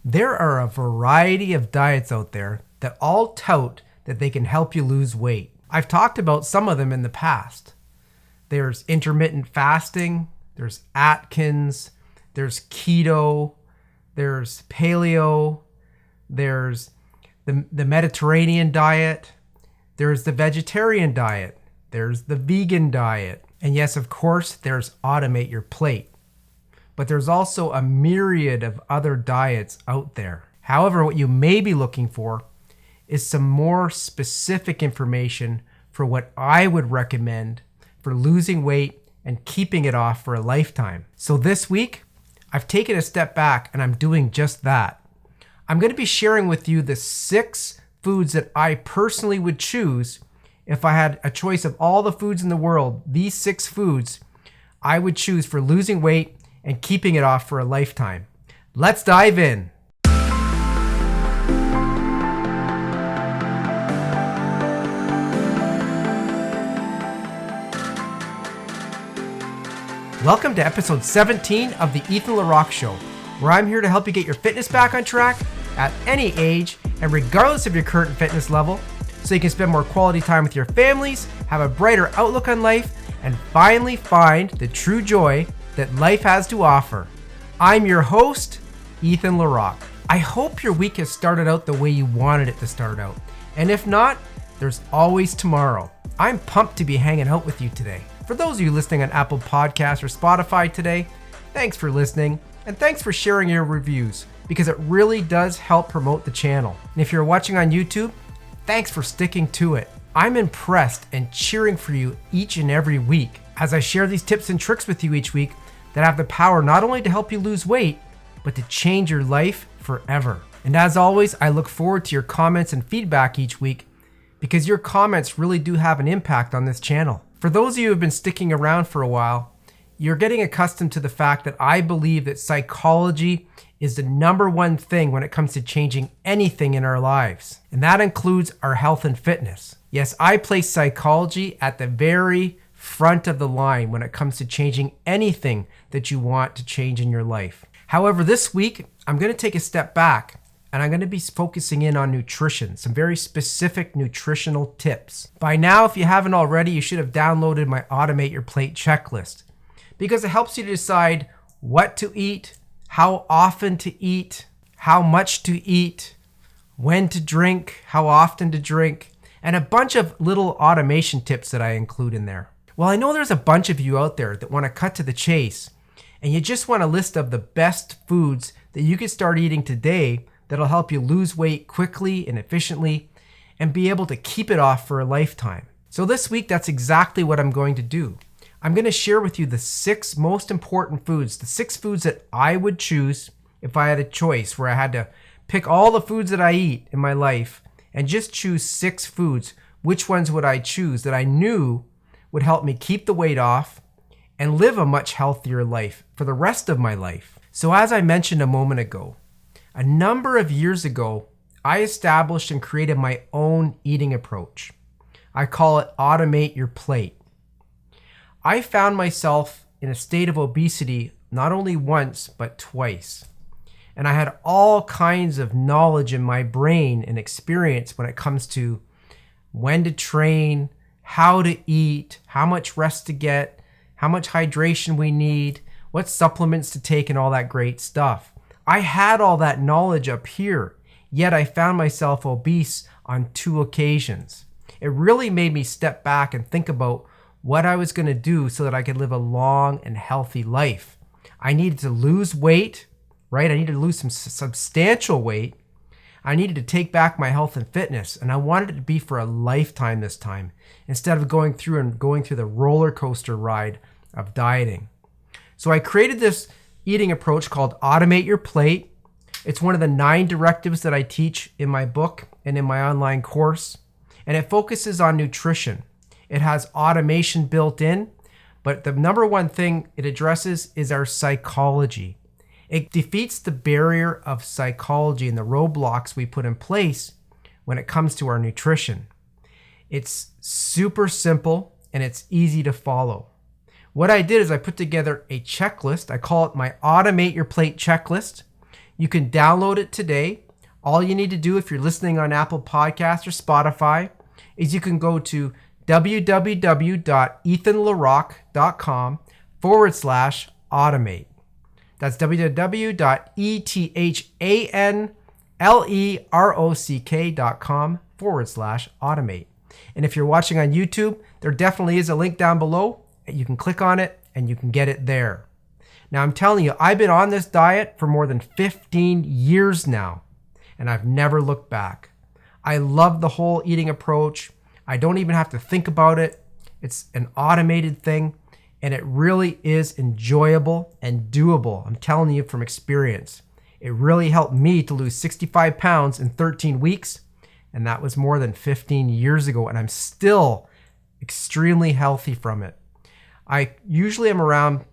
There are a variety of diets out there that all tout that they can help you lose weight. I've talked about some of them in the past. There's intermittent fasting, there's Atkins, there's keto, there's paleo, there's the Mediterranean diet, there's the vegetarian diet, there's the vegan diet, and yes, of course, there's Automate Your Plate. But there's also a myriad of other diets out there. However, what you may be looking for is some more specific information for what I would recommend for losing weight and keeping it off for a lifetime. So this week, I've taken a step back and I'm doing just that. I'm going to be sharing with you the 6 foods that I personally would choose if I had a choice of all the foods in the world. These 6 foods I would choose for losing weight and keeping it off for a lifetime. Let's dive in. Welcome to episode 17 of the LeRock Show, where I'm here to help you get your fitness back on track at any age and regardless of your current fitness level, so you can spend more quality time with your families, have a brighter outlook on life, and finally find the true joy that life has to offer. I'm your host, LeRock. I hope your week has started out the way you wanted it to start out. And if not, there's always tomorrow. I'm pumped to be hanging out with you today. For those of you listening on Apple Podcasts or Spotify today, thanks for listening and thanks for sharing your reviews because it really does help promote the channel. And if you're watching on YouTube, thanks for sticking to it. I'm impressed and cheering for you each and every week as I share these tips and tricks with you each week that have the power not only to help you lose weight, but to change your life forever. And as always, I look forward to your comments and feedback each week because your comments really do have an impact on this channel. For those of you who have been sticking around for a while, you're getting accustomed to the fact that I believe that psychology is the number one thing when it comes to changing anything in our lives. And that includes our health and fitness. Yes, I place psychology at the very front of the line when it comes to changing anything that you want to change in your life. However, this week, I'm going to take a step back and I'm going to be focusing in on nutrition, some very specific nutritional tips. By now, if you haven't already, you should have downloaded my Automate Your Plate checklist because it helps you to decide what to eat, how often to eat, how much to eat, when to drink, how often to drink, and a bunch of little automation tips that I include in there. Well, I know there's a bunch of you out there that want to cut to the chase and you just want a list of the best foods that you can start eating today that'll help you lose weight quickly and efficiently and be able to keep it off for a lifetime. So this week, that's exactly what I'm going to do. I'm going to share with you the 6 most important foods, the 6 foods that I would choose if I had a choice where I had to pick all the foods that I eat in my life and just choose 6 foods. Which ones would I choose that I knew would help me keep the weight off and live a much healthier life for the rest of my life? So as I mentioned a moment ago, a number of years ago, I established and created my own eating approach. I call it Automate Your Plate. I found myself in a state of obesity not only once, but twice. And I had all kinds of knowledge in my brain and experience when it comes to when to train, how to eat, how much rest to get, how much hydration we need, what supplements to take, and all that great stuff. I had all that knowledge up here, yet I found myself obese on 2 occasions. It really made me step back and think about what I was going to do so that I could live a long and healthy life. I needed to lose weight, right? I needed to lose some substantial weight. I needed to take back my health and fitness, and I wanted it to be for a lifetime this time, instead of going through the roller coaster ride of dieting. So I created this eating approach called Automate Your Plate. It's one of the 9 directives that I teach in my book and in my online course, and it focuses on nutrition. It has automation built in, but the number one thing it addresses is our psychology. It defeats the barrier of psychology and the roadblocks we put in place when it comes to our nutrition. It's super simple and it's easy to follow. What I did is I put together a checklist. I call it my Automate Your Plate checklist. You can download it today. All you need to do if you're listening on Apple Podcasts or Spotify is you can go to www.ethanlerock.com/automate. That's www.ethanlerock.com/automate. And if you're watching on YouTube, there definitely is a link down below. You can click on it and you can get it there. Now, I'm telling you, I've been on this diet for more than 15 years now, and I've never looked back. I love the whole eating approach. I don't even have to think about it. It's an automated thing, and it really is enjoyable and doable. I'm telling you from experience. It really helped me to lose 65 pounds in 13 weeks, and that was more than 15 years ago, and I'm still extremely healthy from it. I usually am around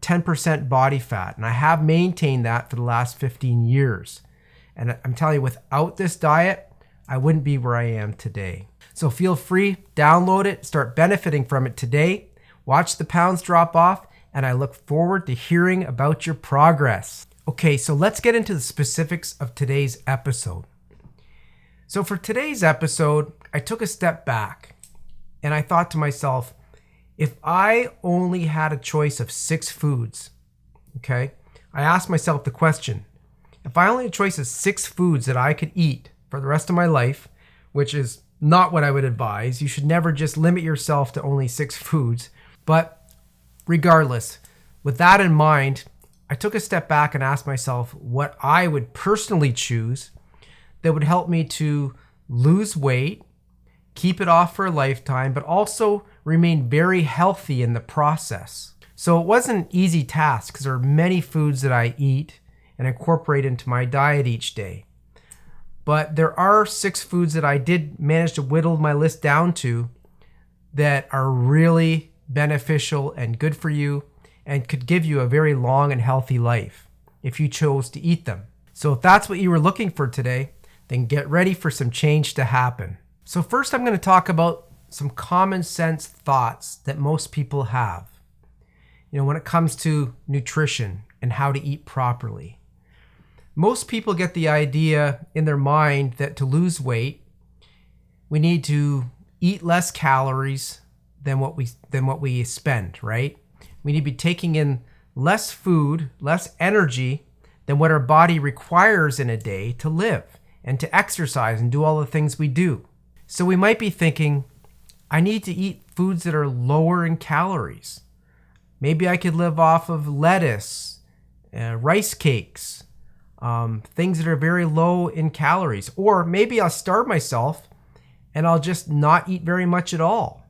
10% body fat, and I have maintained that for the last 15 years. And I'm telling you, without this diet, I wouldn't be where I am today. So feel free, download it, start benefiting from it today. Watch the pounds drop off, and I look forward to hearing about your progress. Okay, so let's get into the specifics of today's episode. So for today's episode, I took a step back, and I thought to myself, if I only had a choice of 6 foods, okay, I asked myself the question, if I only had a choice of 6 foods that I could eat for the rest of my life, which is not what I would advise. You should never just limit yourself to only 6 foods. But regardless, with that in mind, I took a step back and asked myself what I would personally choose that would help me to lose weight, keep it off for a lifetime, but also remain very healthy in the process. So it wasn't an easy task because there are many foods that I eat and incorporate into my diet each day. But there are 6 foods that I did manage to whittle my list down to that are really beneficial and good for you and could give you a very long and healthy life if you chose to eat them. So if that's what you were looking for today, then get ready for some change to happen. So first I'm going to talk about some common sense thoughts that most people have, when it comes to nutrition and how to eat properly. Most people get the idea in their mind that to lose weight, we need to eat less calories than what we spend, right? We need to be taking in less food, less energy than what our body requires in a day to live and to exercise and do all the things we do. So we might be thinking, I need to eat foods that are lower in calories. Maybe I could live off of lettuce, rice cakes, things that are very low in calories. Or maybe I'll starve myself and I'll just not eat very much at all.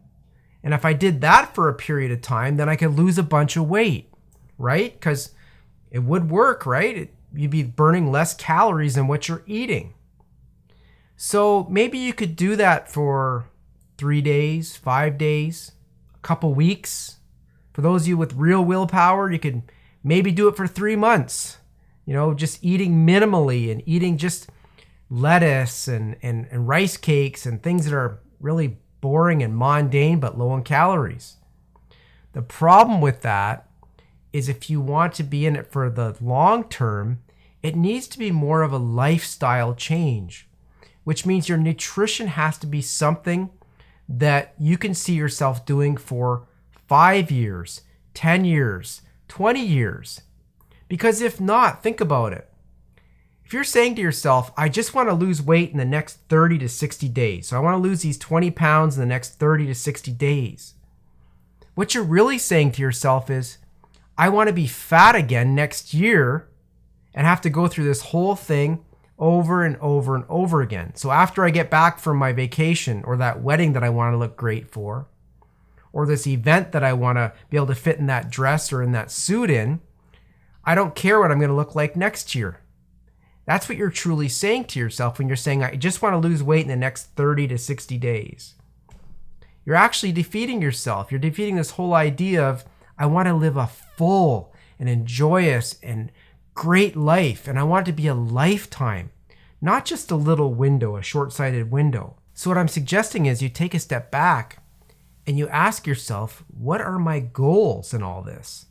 And if I did that for a period of time, then I could lose a bunch of weight, right? Because it would work, right? You'd be burning less calories than what you're eating. So maybe you could do that for 3 days, 5 days, a couple weeks. For those of you with real willpower, you could maybe do it for 3 months. Just eating minimally and eating just lettuce and rice cakes and things that are really boring and mundane but low in calories. The problem with that is if you want to be in it for the long term, it needs to be more of a lifestyle change, which means your nutrition has to be something that you can see yourself doing for 5 years, 10 years, 20 years. Because if not, think about it. If you're saying to yourself, I just want to lose weight in the next 30 to 60 days, so I want to lose these 20 pounds in the next 30 to 60 days, what you're really saying to yourself is, I want to be fat again next year and have to go through this whole thing over and over and over again. So after I get back from my vacation or that wedding that I want to look great for, or this event that I want to be able to fit in that dress or in that suit in, I don't care what I'm going to look like next year. That's what you're truly saying to yourself when you're saying, I just want to lose weight in the next 30 to 60 days. You're actually defeating yourself. You're defeating this whole idea of, I want to live a full and joyous and great life. And I want it to be a lifetime, not just a little window, a short-sighted window. So what I'm suggesting is you take a step back and you ask yourself, what are my goals in all this,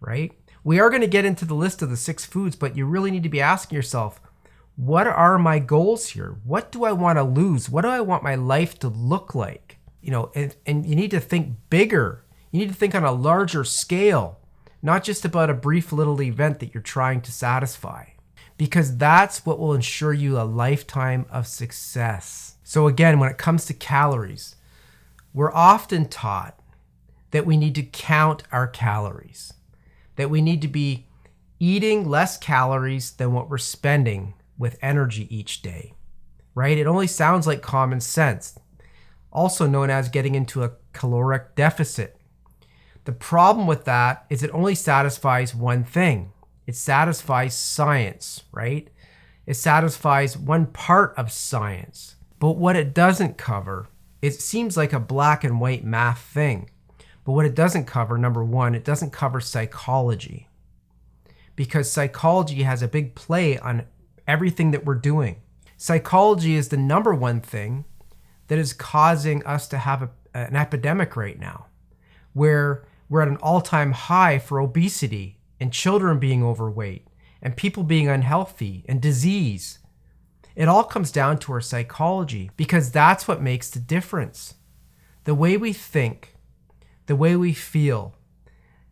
right? We are going to get into the list of the 6 foods, but you really need to be asking yourself, what are my goals here? What do I want to lose? What do I want my life to look like? And you need to think bigger. You need to think on a larger scale, not just about a brief little event that you're trying to satisfy, because that's what will ensure you a lifetime of success. So again, when it comes to calories, we're often taught that we need to count our calories, that we need to be eating less calories than what we're spending with energy each day, right? It only sounds like common sense, also known as getting into a caloric deficit. The problem with that is it only satisfies one thing. It satisfies science, right? It satisfies one part of science. But what it doesn't cover, it seems like a black and white math thing. But what it doesn't cover, number one, it doesn't cover psychology. Because psychology has a big play on everything that we're doing. Psychology is the number one thing that is causing us to have an epidemic right now, where we're at an all-time high for obesity and children being overweight and people being unhealthy and disease. It all comes down to our psychology, because that's what makes the difference. The way we think, the way we feel,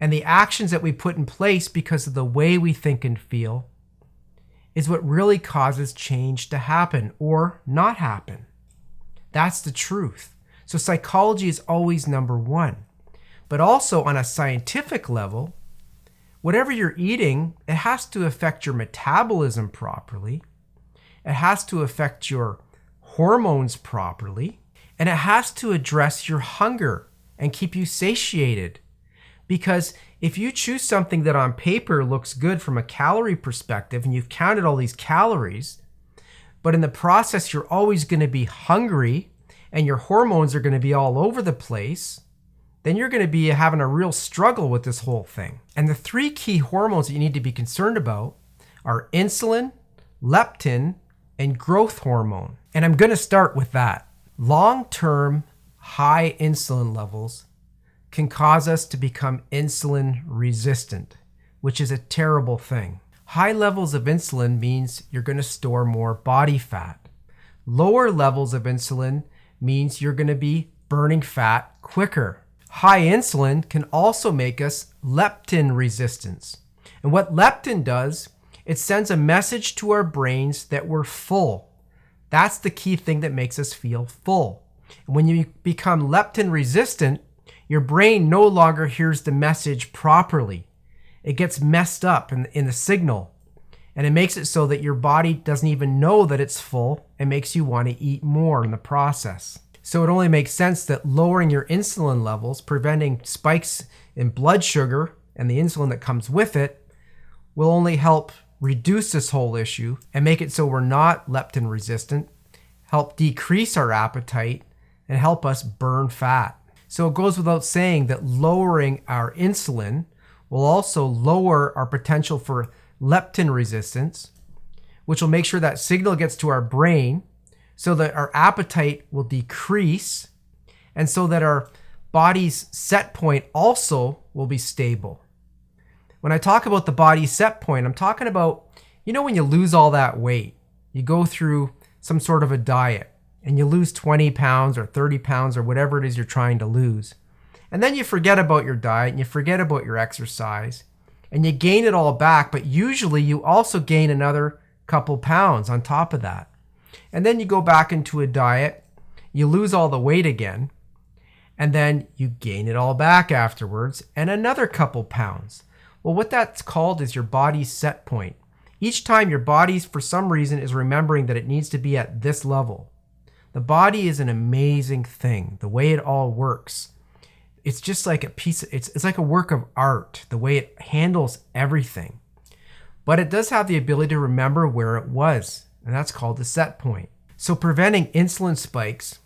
and the actions that we put in place because of the way we think and feel is what really causes change to happen or not happen. That's the truth. So psychology is always number one. But also on a scientific level, whatever you're eating, it has to affect your metabolism properly. It has to affect your hormones properly. And it has to address your hunger and keep you satiated. Because if you choose something that on paper looks good from a calorie perspective and you've counted all these calories, but in the process you're always going to be hungry and your hormones are going to be all over the place, then you're going to be having a real struggle with this whole thing. And the 3 key hormones that you need to be concerned about are insulin, leptin, and growth hormone. And I'm going to start with that. Long-term high insulin levels can cause us to become insulin resistant, which is a terrible thing. High levels of insulin means you're going to store more body fat. Lower levels of insulin means you're going to be burning fat quicker. High insulin can also make us leptin resistance. And what leptin does, it sends a message to our brains that we're full. That's the key thing that makes us feel full. And when you become leptin resistant, your brain no longer hears the message properly. It gets messed up in the signal. And it makes it so that your body doesn't even know that it's full and makes you want to eat more in the process. So it only makes sense that lowering your insulin levels, preventing spikes in blood sugar and the insulin that comes with it, will only help reduce this whole issue and make it so we're not leptin resistant, help decrease our appetite, and help us burn fat. So it goes without saying that lowering our insulin will also lower our potential for leptin resistance, which will make sure that signal gets to our brain so that our appetite will decrease and so that our body's set point also will be stable. When I talk about the body set point, I'm talking about, when you lose all that weight, you go through some sort of a diet and you lose 20 pounds or 30 pounds or whatever it is you're trying to lose. And then you forget about your diet and you forget about your exercise and you gain it all back, but usually you also gain another couple pounds on top of that. And then you go back into a diet, you lose all the weight again, and then you gain it all back afterwards and another couple pounds. Well, what that's called is your body's set point. Each time your body, for some reason, is remembering that it needs to be at this level. The body is an amazing thing, the way it all works. It's just like it's like a work of art, the way it handles everything. But it does have the ability to remember where it was, and that's called the set point. So preventing insulin spikes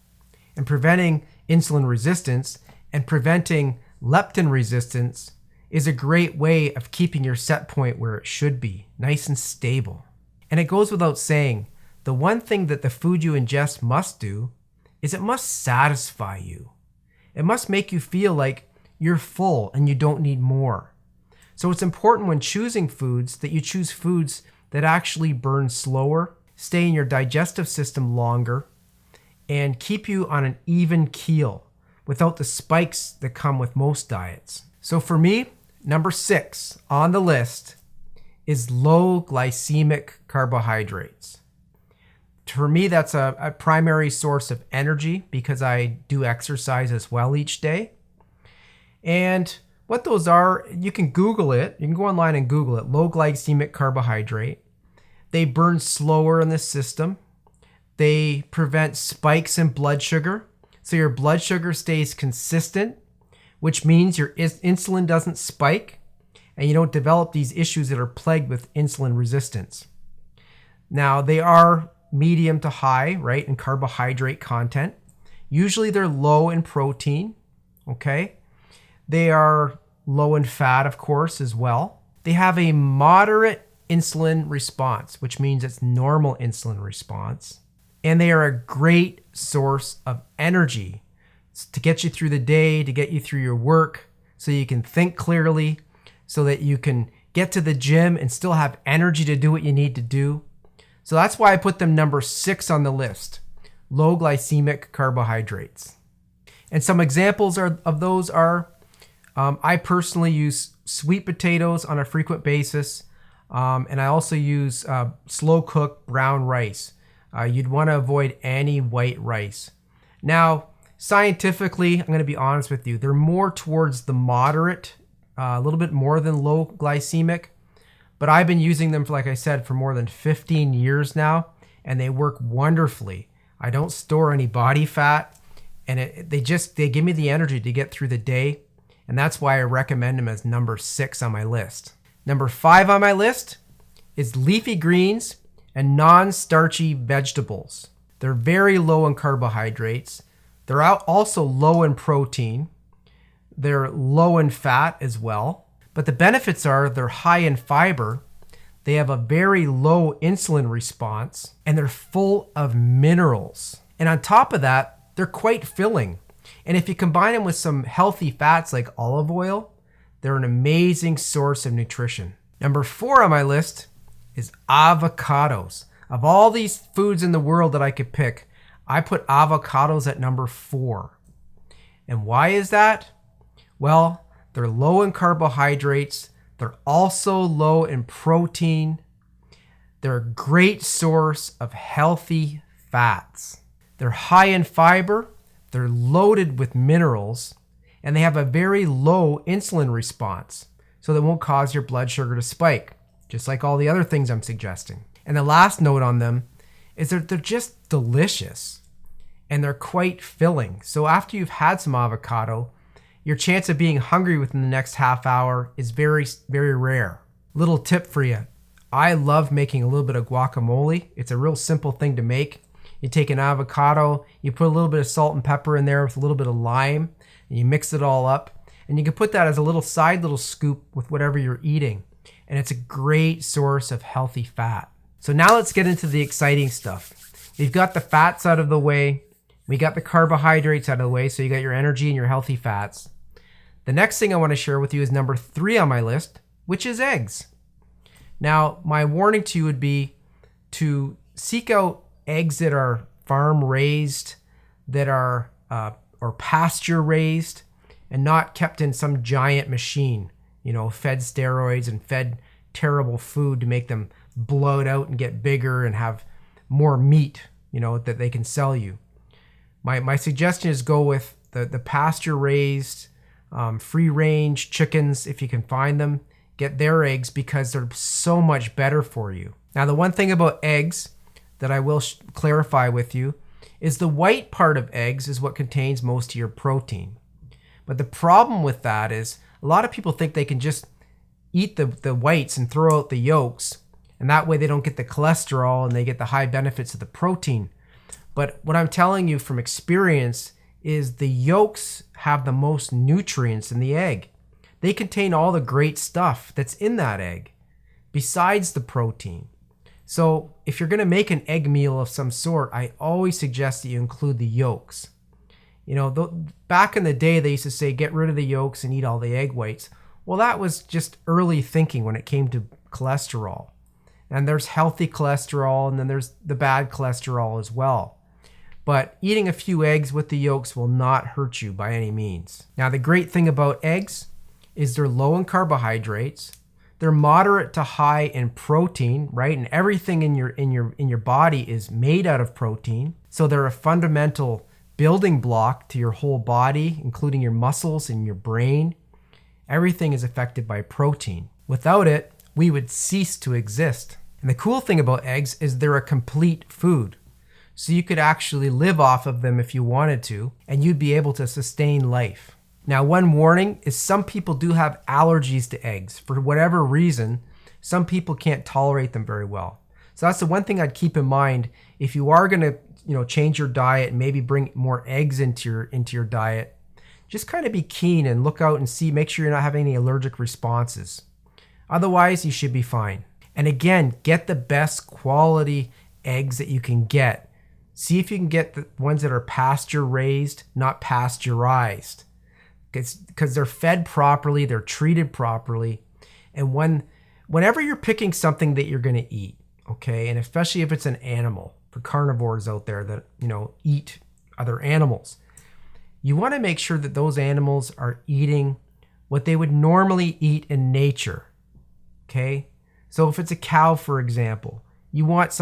and preventing insulin resistance and preventing leptin resistance is a great way of keeping your set point where it should be, nice and stable. And it goes without saying, the one thing that the food you ingest must do is it must satisfy you. It must make you feel like you're full and you don't need more. So it's important when choosing foods that you choose foods that actually burn slower, stay in your digestive system longer, and keep you on an even keel without the spikes that come with most diets. So for me, number 6 on the list is low glycemic carbohydrates. For me, that's a primary source of energy because I do exercise as well each day. And what those are, you can Google it. You can go online and Google it, low glycemic carbohydrate. They burn slower in the system. They prevent spikes in blood sugar. So your blood sugar stays consistent, which means your insulin doesn't spike and you don't develop these issues that are plagued with insulin resistance. Now, they are medium to high, right, in carbohydrate content. Usually they're low in protein, okay? They are low in fat, of course, as well. They have a moderate insulin response, which means it's normal insulin response. And they are a great source of energy to get you through the day, to get you through your work, so you can think clearly, so that you can get to the gym and still have energy to do what you need to do. So that's why I put them number 6 on the list, low glycemic carbohydrates. And some examples of those are, I personally use sweet potatoes on a frequent basis, and I also use slow cooked brown rice. You'd want to avoid any white rice. Now, scientifically, I'm going to be honest with you, they're more towards the moderate, a little bit more than low glycemic. But I've been using them, like I said, for more than 15 years now, and they work wonderfully. I don't store any body fat, and they give me the energy to get through the day, and that's why I recommend them as number 6 on my list. Number 5 on my list is leafy greens and non-starchy vegetables. They're very low in carbohydrates. They're also low in protein. They're low in fat as well. But the benefits are they're high in fiber, they have a very low insulin response, and they're full of minerals. And on top of that, they're quite filling. And if you combine them with some healthy fats like olive oil, they're an amazing source of nutrition. Number 4 on my list is avocados. Of all these foods in the world that I could pick, I put avocados at number 4. And why is that? Well, they're low in carbohydrates. They're also low in protein. They're a great source of healthy fats. They're high in fiber. They're loaded with minerals. And they have a very low insulin response, so they won't cause your blood sugar to spike, just like all the other things I'm suggesting. And the last note on them is that they're just delicious and they're quite filling. So after you've had some avocado, your chance of being hungry within the next half hour is very, very rare. Little tip for you. I love making a little bit of guacamole. It's a real simple thing to make. You take an avocado, you put a little bit of salt and pepper in there with a little bit of lime, and you mix it all up. And you can put that as a little scoop with whatever you're eating. And it's a great source of healthy fat. So now let's get into the exciting stuff. We've got the fats out of the way. We got the carbohydrates out of the way, so you got your energy and your healthy fats. The next thing I want to share with you is number 3 on my list, which is eggs. Now, my warning to you would be to seek out eggs that are farm raised, that are or pasture raised, and not kept in some giant machine, fed steroids and fed terrible food to make them bloat out and get bigger and have more meat, that they can sell you. My suggestion is go with the pasture raised, free range chickens if you can find them. Get their eggs because they're so much better for you. Now, the one thing about eggs that I will clarify with you is the white part of eggs is what contains most of your protein. But the problem with that is a lot of people think they can just eat the whites and throw out the yolks, and that way they don't get the cholesterol and they get the high benefits of the protein. But what I'm telling you from experience is the yolks have the most nutrients in the egg. They contain all the great stuff that's in that egg besides the protein. So if you're going to make an egg meal of some sort, I always suggest that you include the yolks. Back in the day, they used to say, get rid of the yolks and eat all the egg whites. Well, that was just early thinking when it came to cholesterol. And there's healthy cholesterol, and then there's the bad cholesterol as well. But eating a few eggs with the yolks will not hurt you by any means. Now, the great thing about eggs is they're low in carbohydrates. They're moderate to high in protein, right? And everything in your body is made out of protein. So they're a fundamental building block to your whole body, including your muscles and your brain. Everything is affected by protein. Without it, we would cease to exist. And the cool thing about eggs is they're a complete food. So you could actually live off of them if you wanted to, and you'd be able to sustain life. Now, one warning is some people do have allergies to eggs. For whatever reason, some people can't tolerate them very well. So that's the one thing I'd keep in mind if you are gonna, change your diet and maybe bring more eggs into your diet. Just kind of be keen and look out and see, make sure you're not having any allergic responses. Otherwise, you should be fine. And again, get the best quality eggs that you can get. See if you can get the ones that are pasture raised, not pasteurized. Because they're fed properly, they're treated properly. And whenever you're picking something that you're gonna eat, okay, and especially if it's an animal, for carnivores out there that, eat other animals, you wanna make sure that those animals are eating what they would normally eat in nature, okay? So if it's a cow, for example, you want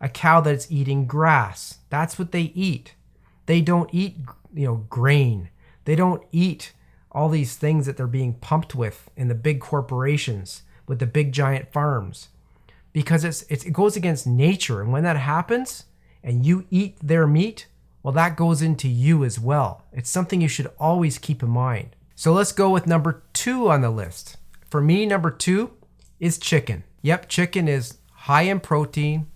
a cow that's eating grass. That's what they eat. They don't eat, grain. They don't eat all these things that they're being pumped with in the big corporations with the big giant farms, because it goes against nature. And when that happens and you eat their meat, well, that goes into you as well. It's something you should always keep in mind. So let's go with number 2 on the list. For me, number 2 is chicken. Yep, chicken is high in protein.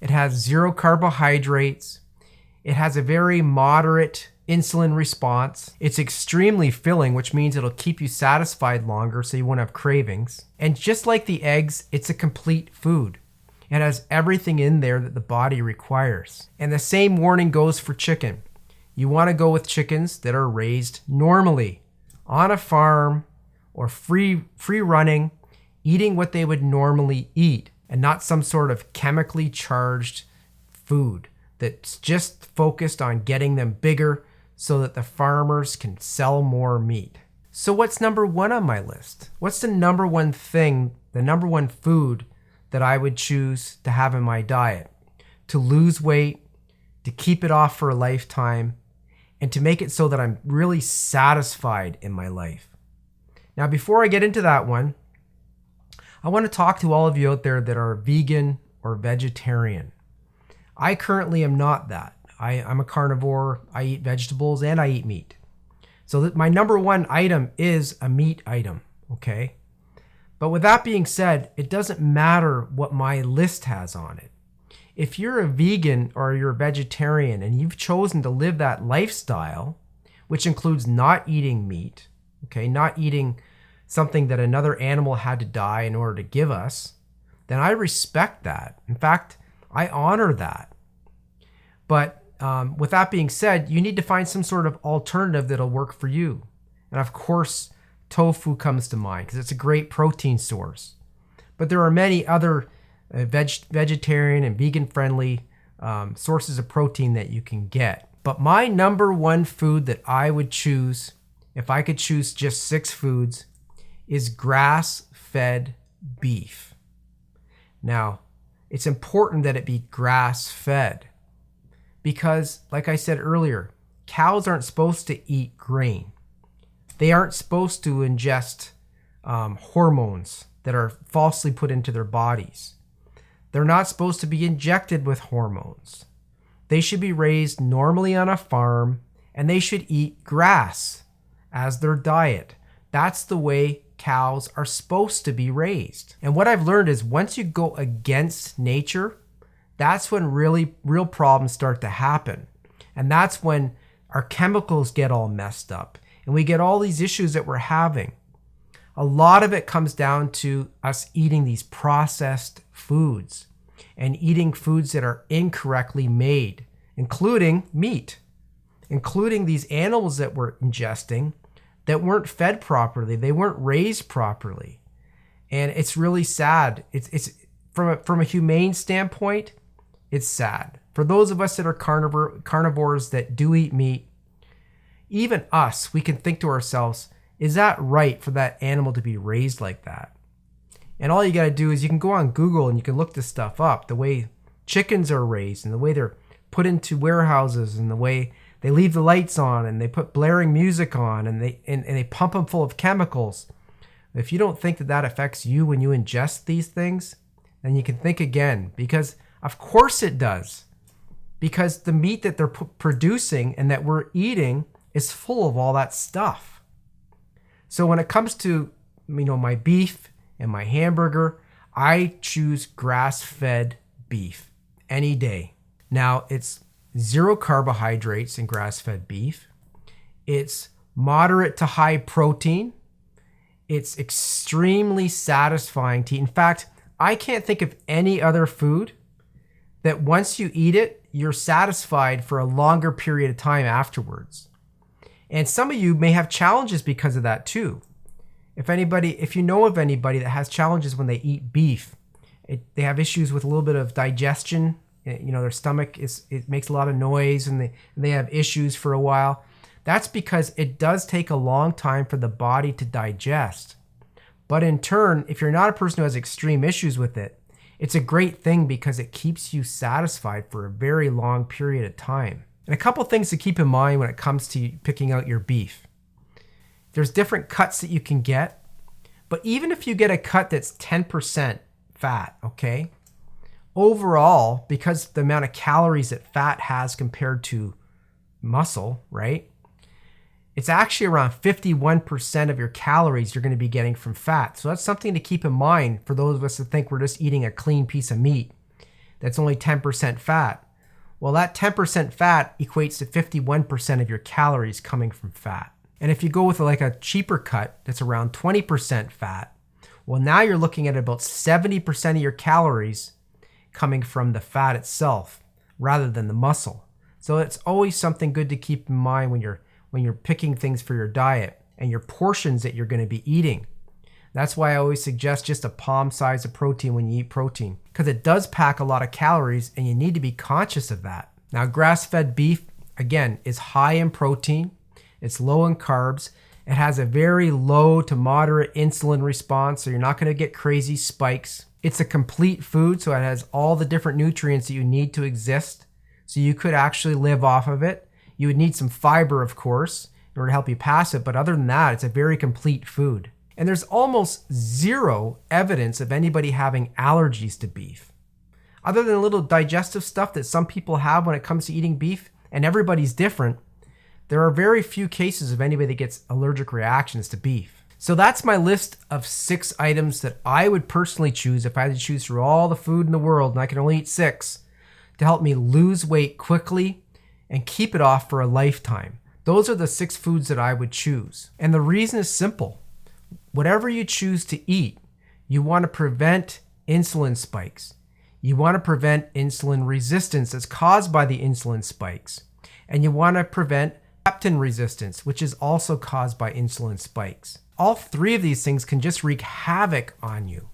It has 0 carbohydrates. It has a very moderate insulin response. It's extremely filling, which means it'll keep you satisfied longer so you won't have cravings. And just like the eggs, it's a complete food. It has everything in there that the body requires. And the same warning goes for chicken. You want to go with chickens that are raised normally on a farm or free running, eating what they would normally eat, and not some sort of chemically charged food that's just focused on getting them bigger so that the farmers can sell more meat. So what's number 1 on my list? What's the number 1 thing, the number 1 food that I would choose to have in my diet? To lose weight, to keep it off for a lifetime, and to make it so that I'm really satisfied in my life. Now, before I get into that one, I want to talk to all of you out there that are vegan or vegetarian. I currently am not that. I'm a carnivore. I eat vegetables and I eat meat. So my number 1 item is a meat item, okay? But with that being said, it doesn't matter what my list has on it. If you're a vegan or you're a vegetarian and you've chosen to live that lifestyle, which includes not eating meat, okay, not eating something that another animal had to die in order to give us, then I respect that. In fact, I honor that. But with that being said, you need to find some sort of alternative that'll work for you. And of course, tofu comes to mind because it's a great protein source. But there are many other vegetarian and vegan friendly sources of protein that you can get. But my number 1 food that I would choose, if I could choose just 6 foods, is grass-fed beef. Now, it's important that it be grass-fed because, like I said earlier, cows aren't supposed to eat grain. They aren't supposed to ingest hormones that are falsely put into their bodies. They're not supposed to be injected with hormones. They should be raised normally on a farm, and they should eat grass as their diet. That's the way cows are supposed to be raised. And what I've learned is once you go against nature, that's when real problems start to happen. And that's when our chemicals get all messed up and we get all these issues that we're having. A lot of it comes down to us eating these processed foods and eating foods that are incorrectly made, including meat, including these animals that we're ingesting. that weren't fed properly. They weren't raised properly. And it's really sad. It's from a humane standpoint, it's sad. For those of us that are carnivores that do eat meat, even us, we can think to ourselves, is that right for that animal to be raised like that? And all you got to do is you can go on Google and you can look this stuff up, the way chickens are raised and the way they're put into warehouses and the way they leave the lights on and they put blaring music on and they pump them full of chemicals. If you don't think that that affects you when you ingest these things, then you can think again, because of course it does. Because the meat that they're producing and that we're eating is full of all that stuff. So when it comes to, my beef and my hamburger, I choose grass-fed beef any day. Now, it's 0 carbohydrates in grass-fed beef. It's moderate to high protein. It's extremely satisfying to eat. In fact, I can't think of any other food that once you eat it, you're satisfied for a longer period of time afterwards. And some of you may have challenges because of that too. If you know of anybody that has challenges when they eat beef, they have issues with a little bit of digestion. Their stomach it makes a lot of noise and they have issues for a while. That's because it does take a long time for the body to digest. But in turn, if you're not a person who has extreme issues with it, it's a great thing because it keeps you satisfied for a very long period of time. And a couple things to keep in mind when it comes to picking out your beef. There's different cuts that you can get, but even if you get a cut that's 10% fat, okay? Overall, because the amount of calories that fat has compared to muscle, right? It's actually around 51% of your calories you're going to be getting from fat. So that's something to keep in mind for those of us that think we're just eating a clean piece of meat that's only 10% fat. Well, that 10% fat equates to 51% of your calories coming from fat. And if you go with like a cheaper cut that's around 20% fat, well, now you're looking at about 70% of your calories coming from the fat itself rather than the muscle. So it's always something good to keep in mind when you're picking things for your diet and your portions that you're going to be eating. That's why I always suggest just a palm size of protein when you eat protein, because it does pack a lot of calories and you need to be conscious of that. Now, grass-fed beef, again, is high in protein. It's low in carbs. It has a very low to moderate insulin response, so you're not going to get crazy spikes. It's a complete food, so it has all the different nutrients that you need to exist. So you could actually live off of it. You would need some fiber, of course, in order to help you pass it. But other than that, it's a very complete food. And there's almost zero evidence of anybody having allergies to beef. Other than a little digestive stuff that some people have when it comes to eating beef, and everybody's different, there are very few cases of anybody that gets allergic reactions to beef. So that's my list of 6 items that I would personally choose if I had to choose through all the food in the world, and I can only eat 6, to help me lose weight quickly and keep it off for a lifetime. Those are the 6 foods that I would choose. And the reason is simple. Whatever you choose to eat, you want to prevent insulin spikes. You want to prevent insulin resistance that's caused by the insulin spikes. And you want to prevent leptin resistance, which is also caused by insulin spikes. All 3 of these things can just wreak havoc on you.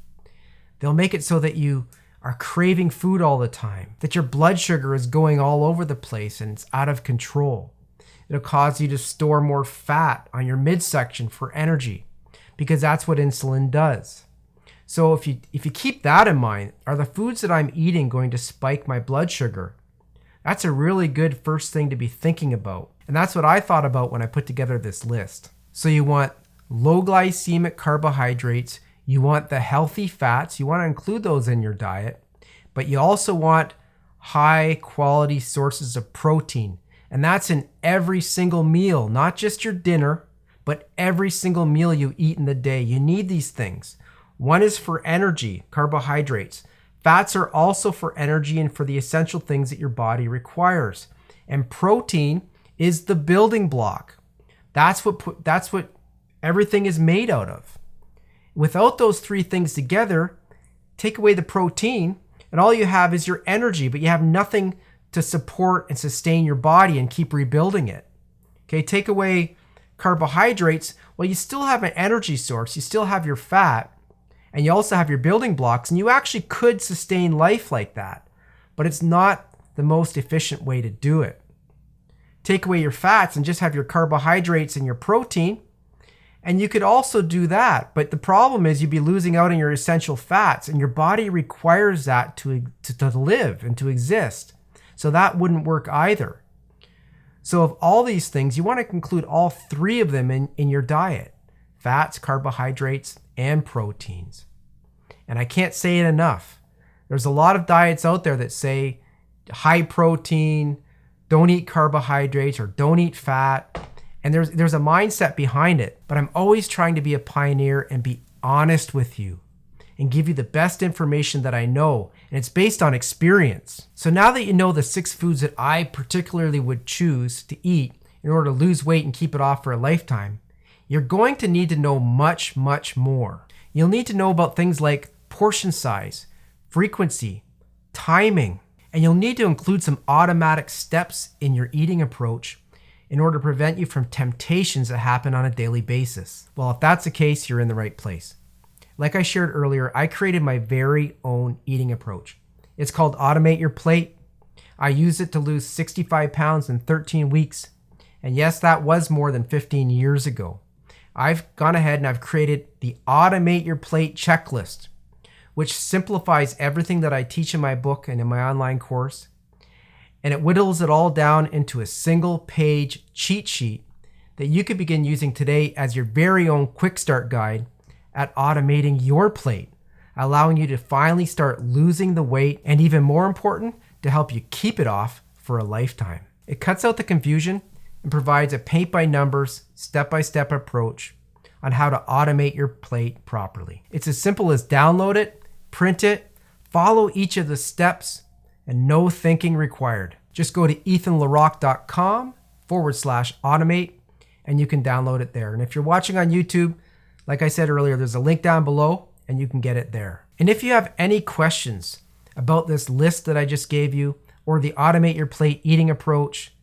They'll make it so that you are craving food all the time, that your blood sugar is going all over the place and it's out of control. It'll cause you to store more fat on your midsection for energy, because that's what insulin does. So if you keep that in mind, are the foods that I'm eating going to spike my blood sugar? That's a really good first thing to be thinking about. And that's what I thought about when I put together this list. So you want low glycemic carbohydrates, you want the healthy fats, you want to include those in your diet, but you also want high quality sources of protein. And that's in every single meal, not just your dinner, but every single meal you eat in the day. You need these things. One is for energy, carbohydrates. Fats are also for energy and for the essential things that your body requires. And protein is the building block. That's what everything is made out of. Without those 3 things together, take away the protein, and all you have is your energy, but you have nothing to support and sustain your body and keep rebuilding it. Okay, take away Carbohydrates, well, you still have an energy source, you still have your fat, and you also have your building blocks, and you actually could sustain life like that, but it's not the most efficient way to do it. Take away your fats and just have your carbohydrates and your protein, and you could also do that, but the problem is you'd be losing out on your essential fats, and your body requires that to live and to exist. So that wouldn't work either. So of all these things, you want to include all three of them in your diet: fats, carbohydrates, and proteins. And I can't say it enough. There's a lot of diets out there that say high protein, don't eat carbohydrates, or don't eat fat. And there's a mindset behind it, but I'm always trying to be a pioneer and be honest with you and give you the best information that I know, and it's based on experience. So now that you know the 6 foods that I particularly would choose to eat in order to lose weight and keep it off for a lifetime, you're going to need to know much, much more. You'll need to know about things like portion size, frequency, timing, and you'll need to include some automatic steps in your eating approach in order to prevent you from temptations that happen on a daily basis. Well, if that's the case, you're in the right place. Like I shared earlier, I created my very own eating approach. It's called Automate Your Plate. I used it to lose 65 pounds in 13 weeks. And yes, that was more than 15 years ago. I've gone ahead and I've created the Automate Your Plate checklist, which simplifies everything that I teach in my book and in my online course. And it whittles it all down into a single page cheat sheet that you could begin using today as your very own quick start guide at automating your plate, allowing you to finally start losing the weight, and even more important, to help you keep it off for a lifetime. It cuts out the confusion and provides a paint by numbers, step-by-step approach on how to automate your plate properly. It's as simple as download it, print it, follow each of the steps, and no thinking required. Just go to ethanlerock.com/automate and you can download it there. And if you're watching on YouTube, like I said earlier, there's a link down below and you can get it there. And if you have any questions about this list that I just gave you or the Automate Your Plate eating approach,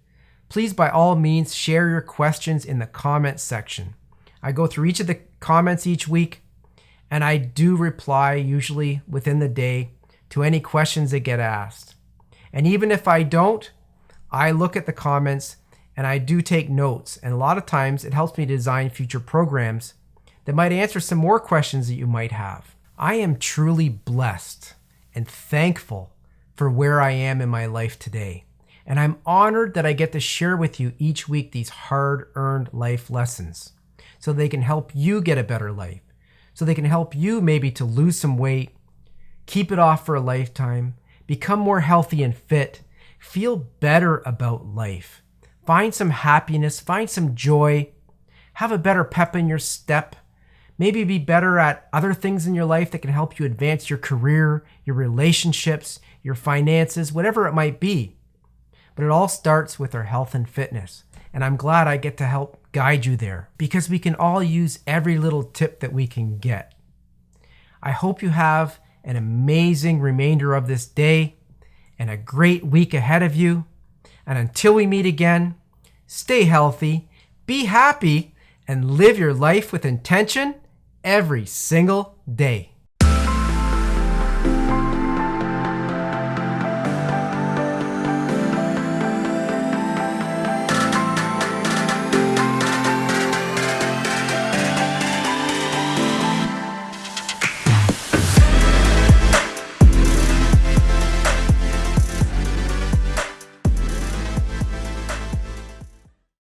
please by all means share your questions in the comments section. I go through each of the comments each week, and I do reply usually within the day to any questions that get asked. And even if I don't, I look at the comments and I do take notes. And a lot of times it helps me design future programs that might answer some more questions that you might have. I am truly blessed and thankful for where I am in my life today. And I'm honored that I get to share with you each week these hard-earned life lessons so they can help you get a better life, so they can help you maybe to lose some weight, keep it off for a lifetime, become more healthy and fit, feel better about life, find some happiness, find some joy, have a better pep in your step, maybe be better at other things in your life that can help you advance your career, your relationships, your finances, whatever it might be. But it all starts with our health and fitness. And I'm glad I get to help guide you there because we can all use every little tip that we can get. I hope you have an amazing remainder of this day and a great week ahead of you. And until we meet again, stay healthy, be happy, and live your life with intention every single day.